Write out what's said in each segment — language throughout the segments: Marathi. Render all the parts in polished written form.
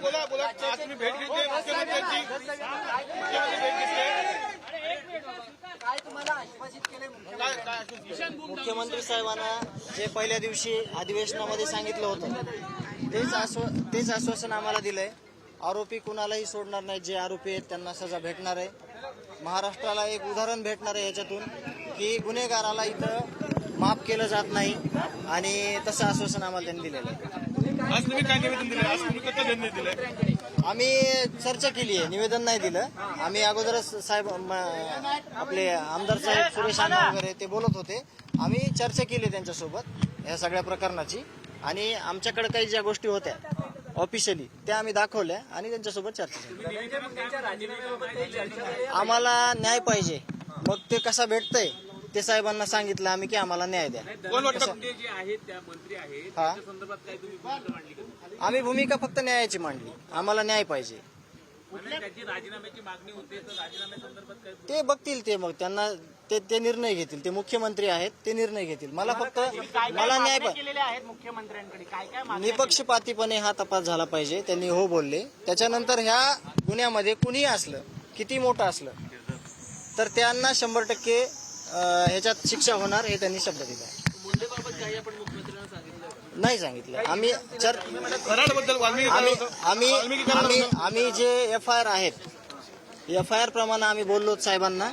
बोला बोला आज तुम्ही भेट घेतली मुख्यमंत्र्यांची मुख्यमंत्री साहेबांना जे पहिल्या दिवशी अधिवेशनामध्ये सांगितलं होतं तेच आश्वासन आम्हाला दिलंय. आरोपी कुणालाही सोडणार नाही. जे आरोपी आहेत त्यांना सजा भेटणार आहे. महाराष्ट्राला एक उदाहरण भेटणार आहे याच्यातून की गुन्हेगाराला इथं माफ केलं जात नाही आणि तसं आश्वासन आम्हाला त्यांनी दिलेलं आहे. आज तुम्ही काय निवेदन दिलं? आज तुम्ही कसं निवेदन दिलंय? आम्ही चर्चा केली आहे, निवेदन नाही दिलं. आम्ही अगोदरच साहेब आपले आमदार साहेब सुरेश अण्णा वगैरे ते बोलत होते. आम्ही चर्चा केली त्यांच्यासोबत ह्या सगळ्या प्रकरणाची आणि आमच्याकडे काही ज्या गोष्टी होत्या ऑफिशियली त्या आम्ही दाखवल्या आणि त्यांच्यासोबत चर्चा केली. आम्हाला न्याय पाहिजे. मग ते कसा भेटतंय ते साहेबांना सांगितलं आम्ही की आम्हाला न्याय द्या. आम्ही भूमिका फक्त न्यायाची मांडली. आम्हाला न्याय पाहिजे. ते बघतील. ते मग त्यांना ते निर्णय घेतील. ते मुख्यमंत्री आहेत, ते निर्णय घेतील. मला फक्त न्याय निपक्षपातीपणे हा तपास झाला पाहिजे. त्यांनी हो बोलले. त्याच्यानंतर ह्या गुन्ह्यामध्ये कुणीही असलं, किती मोठं असलं तर त्यांना 100% ह्याच्यात शिक्षा होणार हे त्यांनी शब्द दिला. नाही सांगितलं. आम्ही जे FIR आहेत FIR प्रमाणे आम्ही बोललो साहेबांना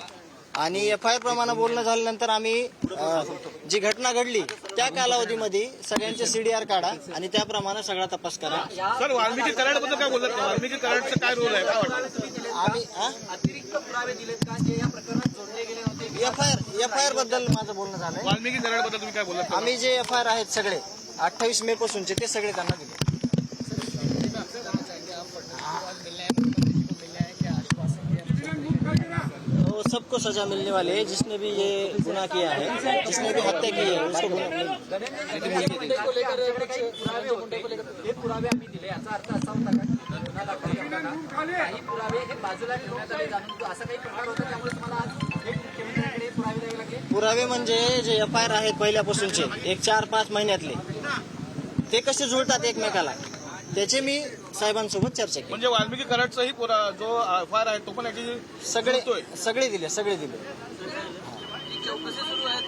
आणि FIR प्रमाणे बोलणं झाल्यानंतर आम्ही जी घटना घडली त्या कालावधीमध्ये सगळ्यांचे CDR काढा आणि त्याप्रमाणे सगळा तपास करा. सर वाल्मिकी कराडबद्दल काय बोलतात? वाल्मिकी कराडचं काय रोल आहे? काय वाटतं? आम्ही अतिरिक्त पुरावे दिलेत का जे या प्रकरणात जोडले गेले होते? FIR बद्दल माझं बोलणं झालंय. वाल्मिकी कराडबद्दल तुम्ही काय बोलत? आम्ही जे FIR आहेत सगळे 28 मे पासूनचे ते सगळे त्यांना दिले. तो सबको सजा मिलने वाली है. जिसने भी ये गुनाह किया है, जिसने भी हत्या की है उसको पुरावे आम्ही दिले. याचा अर्थ असा होता का गुन्हा दाखल काही पुरावे हे बाजूला ठेवण्यात आले जाणून असा काही प्रकार होता त्यामुळे तुम्हाला आज मुख्यमंत्र्यांकडे पुरावे द्यावे लागले? पुरावे म्हणजे जे FIR आहेत पहिल्यापासूनचे एक 4-5 महिन्यातले ते कसे जुळतात एकमेकाला त्याचे मी साहेबांसोबत चर्चा केली. म्हणजे वाल्मिकी कराडचाही जो FIR आहे तो पण सगळे दिले. चौकशी सुरू आहे.